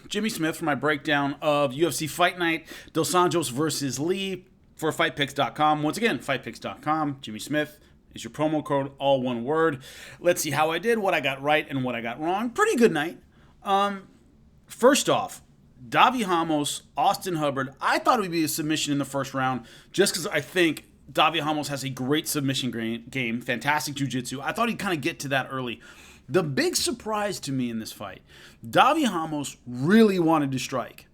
Jimmy Smith for my breakdown of UFC Fight Night, Dos Anjos versus Lee for FightPicks.com. Once again, FightPicks.com. Jimmy Smith is your promo code, all one word. Let's see how I did, what I got right, and what I got wrong. Pretty good night. First off, Davi Ramos, Austin Hubbard. I thought it would be a submission in the first round just because I think Davi Ramos has a great submission game, fantastic jiu-jitsu. I thought he'd kind of get to that early. The big surprise to me in this fight, Davi Ramos really wanted to strike,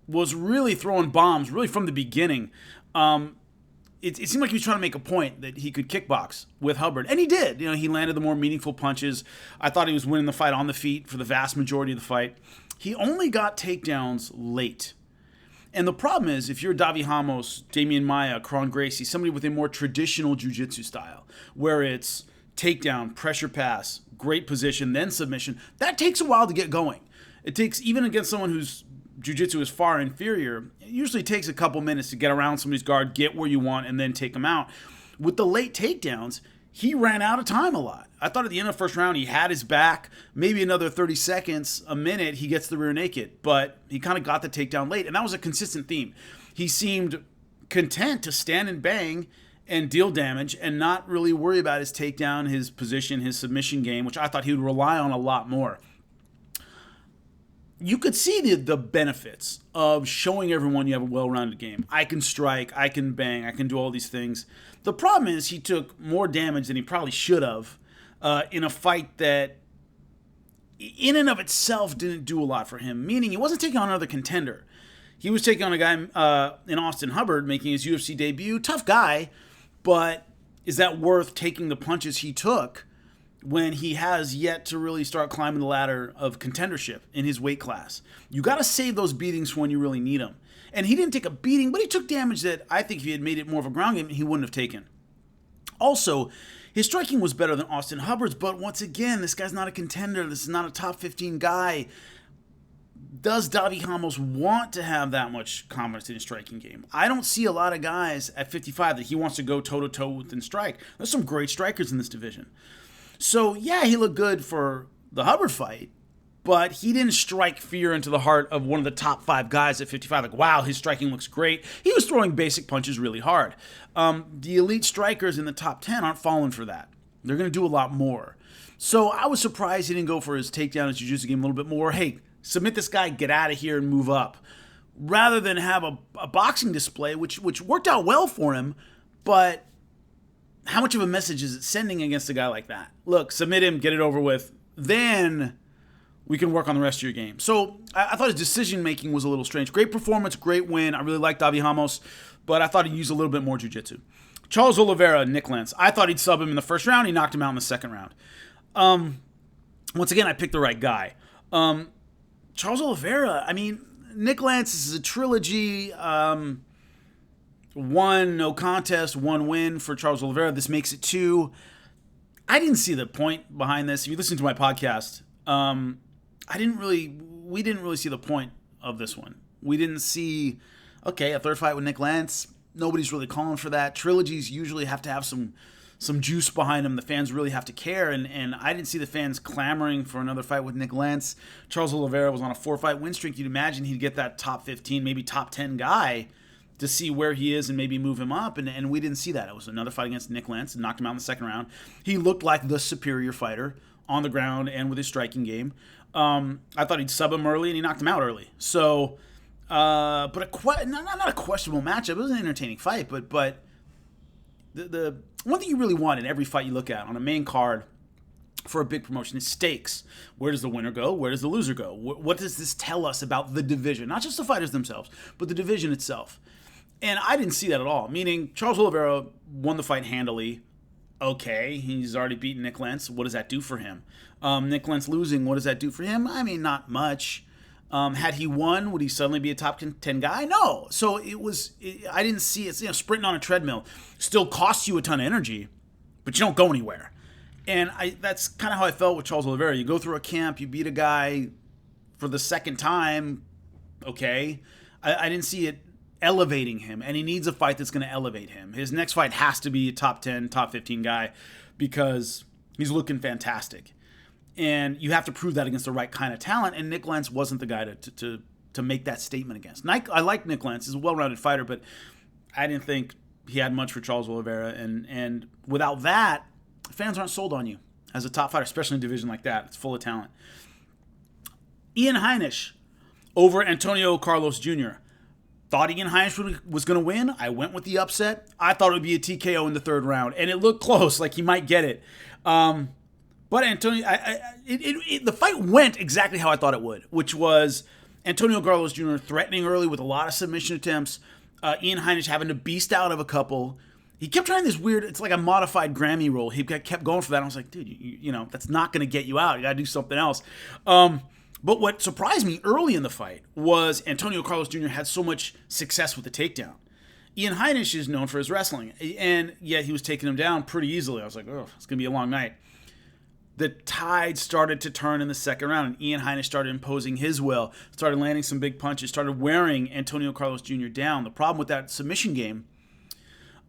was really throwing bombs, really from the beginning. It seemed like he was trying to make a point that he could kickbox with Hubbard, and he did. He landed the more meaningful punches. I thought he was winning the fight on the feet for the vast majority of the fight. He only got takedowns late. And the problem is, if you're Davi Ramos, Damian Maia, Kron Gracie, somebody with a more traditional jiu-jitsu style, where it's takedown, pressure pass, great position, then submission, that takes a while to get going. It takes, even against someone whose jiu-jitsu is far inferior, it usually takes a couple minutes to get around somebody's guard, get where you want, and then take them out. With the late takedowns, he ran out of time a lot. I thought at the end of the first round, he had his back, maybe another 30 seconds, a minute, he gets the rear naked, but he kind of got the takedown late, and that was a consistent theme. He seemed content to stand and bang and deal damage and not really worry about his takedown, his position, his submission game, which I thought he would rely on a lot more. You could see the benefits of showing everyone you have a well-rounded game. I can strike, I can bang, I can do all these things. The problem is he took more damage than he probably should have in a fight that in and of itself didn't do a lot for him, meaning he wasn't taking on another contender. He was taking on a guy in Austin Hubbard making his UFC debut. Tough guy, but is that worth taking the punches he took when he has yet to really start climbing the ladder of contendership in his weight class? You got to save those beatings for when you really need them. And he didn't take a beating, but he took damage that I think if he had made it more of a ground game, he wouldn't have taken. Also, his striking was better than Austin Hubbard's, but once again, this guy's not a contender. This is not a top 15 guy. Does Davi Ramos want to have that much confidence in his striking game? I don't see a lot of guys at 55 that he wants to go toe-to-toe with and strike. There's some great strikers in this division. So, yeah, he looked good for the Hubbard fight, but he didn't strike fear into the heart of one of the top 5 guys at 55. Like, wow, his striking looks great. He was throwing basic punches really hard. The elite strikers in the top 10 aren't falling for that. They're going to do a lot more. So I was surprised he didn't go for his takedown and jiu-jitsu game a little bit more. Hey, submit this guy, get out of here, and move up. Rather than have a boxing display, which worked out well for him, but how much of a message is it sending against a guy like that? Look, submit him, get it over with. Then we can work on the rest of your game. So I thought his decision-making was a little strange. Great performance, great win. I really liked Davi Ramos, but I thought he'd use a little bit more jiu-jitsu. Charles Oliveira, Nick Lentz. I thought he'd sub him in the first round. He knocked him out in the second round. Once again, I picked the right guy. Charles Oliveira, I mean, Nick Lentz is a trilogy. One no contest, one win for Charles Oliveira. This makes it 2. I didn't see the point behind this. If you listen to my podcast, we didn't really see the point of this one. We didn't see, okay, a third fight with Nick Lentz. Nobody's really calling for that. Trilogies usually have to have some juice behind them. The fans really have to care, and I didn't see the fans clamoring for another fight with Nick Lentz. Charles Oliveira was on a 4-fight win streak. You'd imagine he'd get that top 15, maybe top 10 guy to see where he is and maybe move him up, and we didn't see that. It was another fight against Nick Lentz and knocked him out in the second round. He looked like the superior fighter on the ground and with his striking game. I thought he'd sub him early, and he knocked him out early. So, but not a questionable matchup. It was an entertaining fight, but the one thing you really want in every fight you look at on a main card for a big promotion is stakes. Where does the winner go? Where does the loser go? What does this tell us about the division? Not just the fighters themselves, but the division itself. And I didn't see that at all, meaning Charles Oliveira won the fight handily. Okay, he's already beaten Nick Lentz. What does that do for him? Nick Lentz losing, what does that do for him? I mean, not much. Had he won, would he suddenly be a top 10 guy? No. So I didn't see it. Sprinting on a treadmill still costs you a ton of energy, but you don't go anywhere. And that's kind of how I felt with Charles Oliveira. You go through a camp, you beat a guy for the second time, okay. I didn't see it elevating him, and he needs a fight that's going to elevate him. His next fight has to be a top 10, top 15 guy because he's looking fantastic. And you have to prove that against the right kind of talent, and Nick Lentz wasn't the guy to make that statement against. I like Nick Lentz. He's a well-rounded fighter, but I didn't think he had much for Charles Oliveira. And without that, fans aren't sold on you as a top fighter, especially in a division like that. It's full of talent. Ian Heinisch over Antonio Carlos Jr. Thought Ian Heinisch was going to win. I went with the upset. I thought it would be a TKO in the third round, and it looked close, like he might get it. But Antonio, the fight went exactly how I thought it would, which was Antonio Carlos Jr. threatening early with a lot of submission attempts. Ian Heinisch having to beast out of a couple. He kept trying this weird, it's like a modified Grammy roll. He kept going for that. I was like, dude, you know, that's not going to get you out. You got to do something else. But what surprised me early in the fight was Antonio Carlos Jr. had so much success with the takedown. Ian Heinisch is known for his wrestling, and yet he was taking him down pretty easily. I was like, oh, it's going to be a long night. The tide started to turn in the second round, and Ian Heinisch started imposing his will, started landing some big punches, started wearing Antonio Carlos Jr. down. The problem with that submission game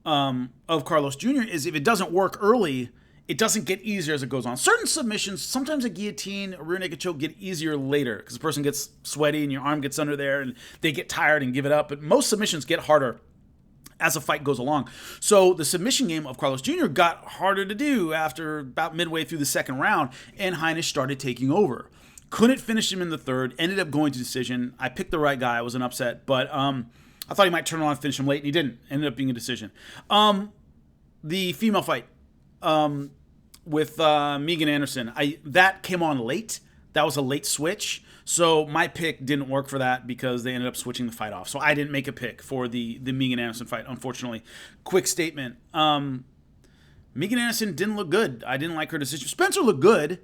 of Carlos Jr. is if it doesn't work early, it doesn't get easier as it goes on. Certain submissions, sometimes a guillotine, a rear naked choke, get easier later because the person gets sweaty and your arm gets under there and they get tired and give it up. But most submissions get harder as the fight goes along. So the submission game of Carlos Jr. got harder to do after about midway through the second round, and Heinisch started taking over. Couldn't finish him in the third, ended up going to decision. I picked the right guy. It was an upset, but I thought he might turn around and finish him late, and he didn't. Ended up being a decision. The female fight with Megan Anderson, that came on late. That was a late switch. So my pick didn't work for that because they ended up switching the fight off. So I didn't make a pick for the Megan Anderson fight, unfortunately. Quick statement. Megan Anderson didn't look good. I didn't like her decision. Spencer looked good,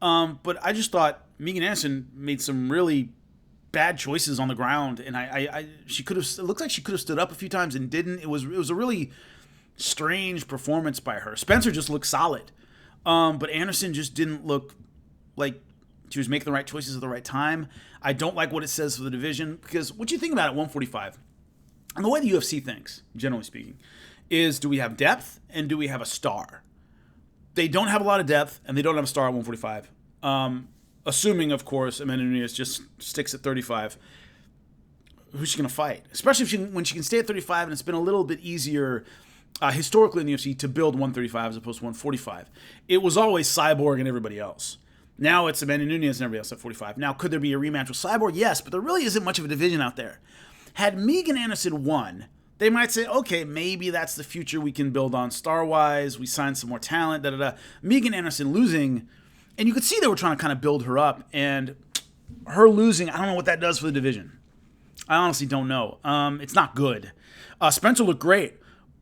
but I just thought Megan Anderson made some really bad choices on the ground, and she could have. It looks like she could have stood up a few times and didn't. It was a really strange performance by her. Spencer just looked solid, but Anderson just didn't look like she was making the right choices at the right time. I don't like what it says for the division, because what you think about at 145, and the way the UFC thinks, generally speaking, is do we have depth and do we have a star? They don't have a lot of depth and they don't have a star at 145. Assuming, of course, Amanda Nunes just sticks at 35. Who's she going to fight? Especially when she can stay at 35, and it's been a little bit easier historically in the UFC to build 135 as opposed to 145. It was always Cyborg and everybody else. Now it's Amanda Nunes and everybody else at 45. Now, could there be a rematch with Cyborg? Yes, but there really isn't much of a division out there. Had Megan Anderson won, they might say, okay, maybe that's the future we can build on star-wise. We signed some more talent, da-da-da. Megan Anderson losing, and you could see they were trying to kind of build her up, and her losing, I don't know what that does for the division. I honestly don't know. It's not good. Spencer looked great,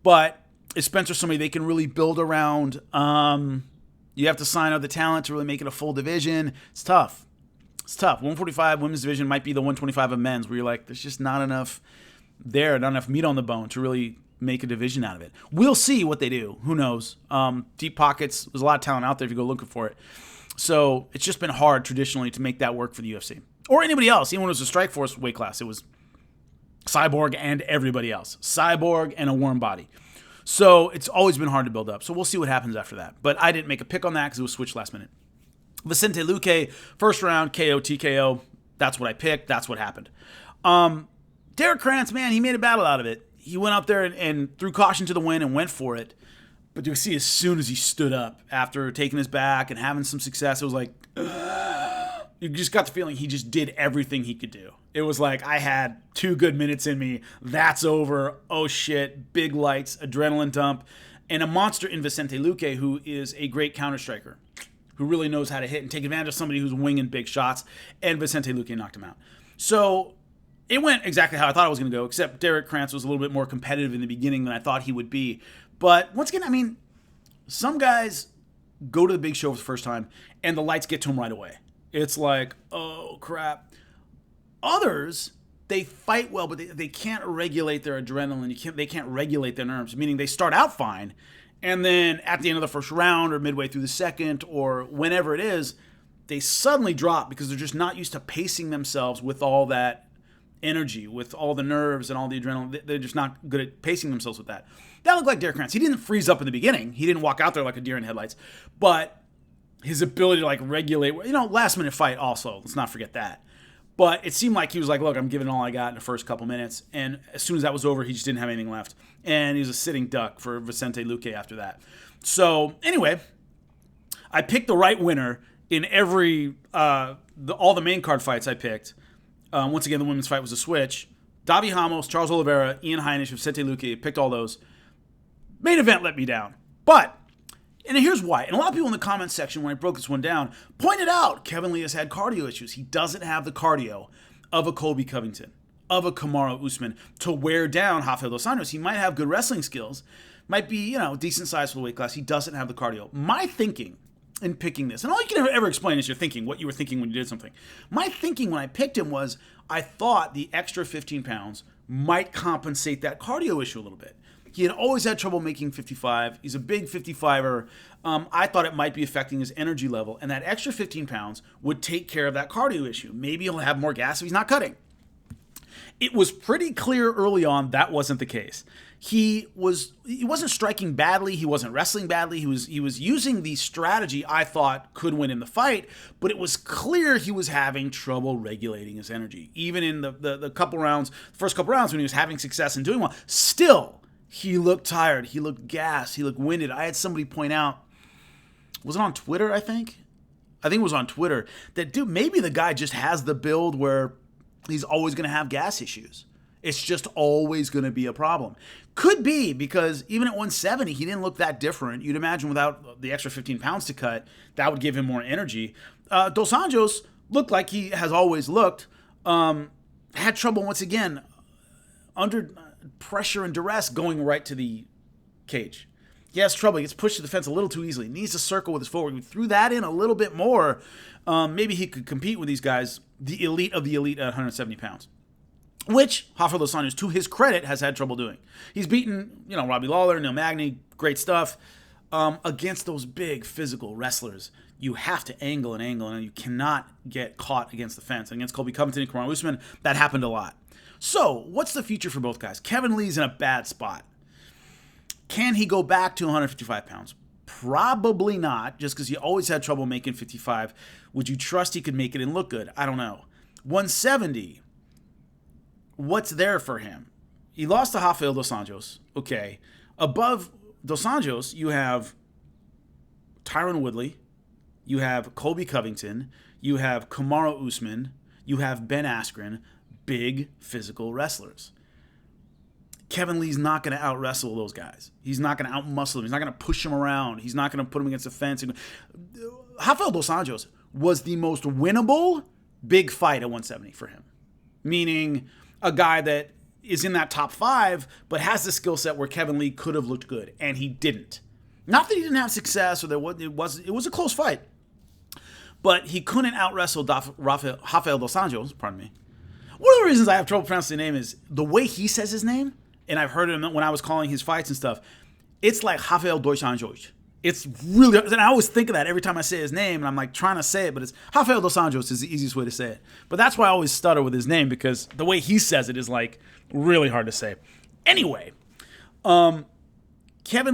but is Spencer somebody they can really build around? You have to sign other talent to really make it a full division. It's tough. 145 women's division might be the 125 of men's, where you're like, there's just not enough there, not enough meat on the bone to really make a division out of it. We'll see what they do. Who knows? Deep pockets. There's a lot of talent out there if you go looking for it. So it's just been hard traditionally to make that work for the UFC. Or anybody else. Even when it was a Strikeforce weight class, it was Cyborg and everybody else. Cyborg and a warm body. So it's always been hard to build up. So we'll see what happens after that. But I didn't make a pick on that because it was switched last minute. Vicente Luque, first round, KO, TKO. That's what I picked. That's what happened. Derek Krantz, man, he made a battle out of it. He went up there and threw caution to the wind and went for it. But you see, as soon as he stood up after taking his back and having some success, it was like, you just got the feeling he just did everything he could do. It was like, I had 2 good minutes in me. That's over. Oh, shit. Big lights, adrenaline dump. And a monster in Vicente Luque, who is a great counter-striker, who really knows how to hit and take advantage of somebody who's winging big shots. And Vicente Luque knocked him out. So it went exactly how I thought it was going to go, except Derek Krantz was a little bit more competitive in the beginning than I thought he would be. But once again, I mean, some guys go to the big show for the first time, and the lights get to them right away. It's like, oh, crap. Others, they fight well, but they can't regulate their adrenaline. They can't regulate their nerves, meaning they start out fine, and then at the end of the first round or midway through the second or whenever it is, they suddenly drop because they're just not used to pacing themselves with all that energy, with all the nerves and all the adrenaline. They're just not good at pacing themselves with that. That looked like Derek Krantz. He didn't freeze up in the beginning. He didn't walk out there like a deer in headlights. But his ability to like regulate, last minute fight also. Let's not forget that. But it seemed like he was like, look, I'm giving all I got in the first couple minutes. And as soon as that was over, he just didn't have anything left. And he was a sitting duck for Vicente Luque after that. So anyway, I picked the right winner in every, all the main card fights I picked. Once again, the women's fight was a switch. Davi Ramos, Charles Oliveira, Ian Heinisch, Vicente Luque, picked all those. Main event let me down. But, and here's why. And a lot of people in the comments section, when I broke this one down, pointed out Kevin Lee has had cardio issues. He doesn't have the cardio of a Colby Covington, of a Kamaru Usman to wear down Rafael dos Anjos. He might have good wrestling skills, might be, decent size for the weight class. He doesn't have the cardio. My thinking in picking this, and all you can ever explain is your thinking, what you were thinking when you did something. My thinking when I picked him was I thought the extra 15 pounds might compensate that cardio issue a little bit. He had always had trouble making 55. He's a big 55er. I thought it might be affecting his energy level, and that extra 15 pounds would take care of that cardio issue. Maybe he'll have more gas if he's not cutting. It was pretty clear early on that wasn't the case. He wasn't striking badly. He wasn't wrestling badly. He was using the strategy I thought could win him the fight, but it was clear he was having trouble regulating his energy. Even in the first couple rounds when he was having success and doing well, still, he looked tired. He looked gassed. He looked winded. I had somebody point out, was it on Twitter, I think? I think it was on Twitter, that, dude, maybe the guy just has the build where he's always going to have gas issues. It's just always going to be a problem. Could be because even at 170, he didn't look that different. You'd imagine without the extra 15 pounds to cut, that would give him more energy. Dos Anjos looked like he has always looked. Had trouble, once again, under pressure and duress, going right to the cage. He has trouble. He gets pushed to the fence a little too easily. He needs to circle with his footwork. We threw that in a little bit more. Maybe he could compete with these guys, the elite of the elite at 170 pounds. Which Rafael dos Anjos, to his credit, has had trouble doing. He's beaten, Robbie Lawler, Neil Magny, great stuff. Against those big physical wrestlers, you have to angle, and you cannot get caught against the fence. And against Colby Covington and Kamaru Usman, that happened a lot. So, what's the future for both guys? Kevin Lee's in a bad spot. Can he go back to 155 pounds? Probably not, just because he always had trouble making 55. Would you trust he could make it and look good? I don't know. 170. What's there for him? He lost to Rafael dos Anjos. Okay. Above dos Anjos, you have Tyron Woodley. You have Colby Covington. You have Kamaru Usman. You have Ben Askren. Big physical wrestlers. Kevin Lee's not going to out-wrestle those guys. He's not going to out-muscle them. He's not going to push them around. He's not going to put them against the fence. Rafael dos Anjos was the most winnable big fight at 170 for him. Meaning a guy that is in that top 5, but has the skill set where Kevin Lee could have looked good, and he didn't. Not that he didn't have success, or it was a close fight, but he couldn't out-wrestle Rafael dos Anjos, pardon me. One of the reasons I have trouble pronouncing the name is the way he says his name, and I've heard him when I was calling his fights and stuff, it's like Rafael dos Anjos. It's really, and I always think of that every time I say his name, and I'm like trying to say it, but it's Rafael dos Anjos is the easiest way to say it. But that's why I always stutter with his name, because the way he says it is like really hard to say. Anyway, Kevin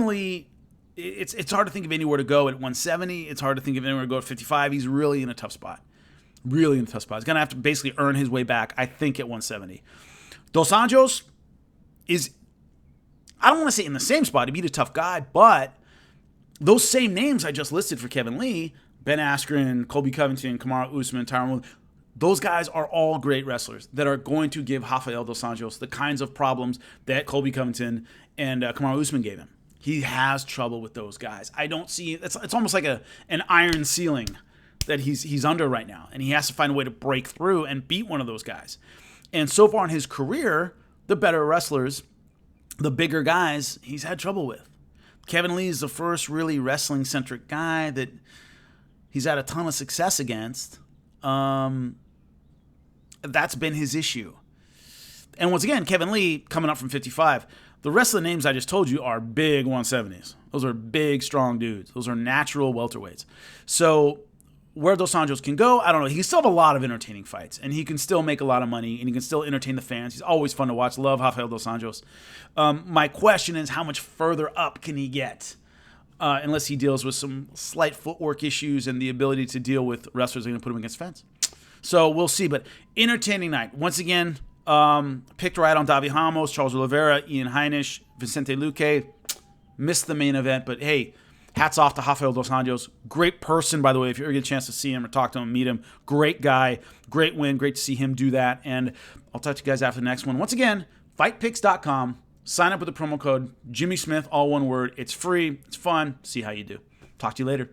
Lee, it's hard to think of anywhere to go at 170. It's hard to think of anywhere to go at 55. He's really in a tough spot. Really in a tough spot. He's going to have to basically earn his way back, I think, at 170. Dos Anjos is, I don't want to say in the same spot. He beat a tough guy, but those same names I just listed for Kevin Lee, Ben Askren, Colby Covington, Kamaru Usman, Tyron Woodley, those guys are all great wrestlers that are going to give Rafael dos Anjos the kinds of problems that Colby Covington and Kamaru Usman gave him. He has trouble with those guys. I don't see, it's almost like an iron ceiling that he's under right now, and he has to find a way to break through and beat one of those guys. And so far in his career, the better wrestlers, the bigger guys, he's had trouble with. Kevin Lee is the first really wrestling-centric guy that he's had a ton of success against. That's been his issue. And once again, Kevin Lee, coming up from 55, the rest of the names I just told you are big 170s. Those are big, strong dudes. Those are natural welterweights. So where Dos Anjos can go, I don't know. He can still have a lot of entertaining fights, and he can still make a lot of money, and he can still entertain the fans. He's always fun to watch. Love Rafael Dos Anjos. My question is, how much further up can he get? unless he deals with some slight footwork issues and the ability to deal with wrestlers that are going to put him against fence. So we'll see. But entertaining night. Once again, picked right on Davi Ramos, Charles Oliveira, Ian Heinisch, Vicente Luque. Missed the main event, but hey, hats off to Rafael Dos Anjos. Great person, by the way, if you ever get a chance to see him or talk to him, meet him. Great guy. Great win. Great to see him do that. And I'll talk to you guys after the next one. Once again, fightpicks.com. Sign up with the promo code Jimmy Smith, all one word. It's free. It's fun. See how you do. Talk to you later.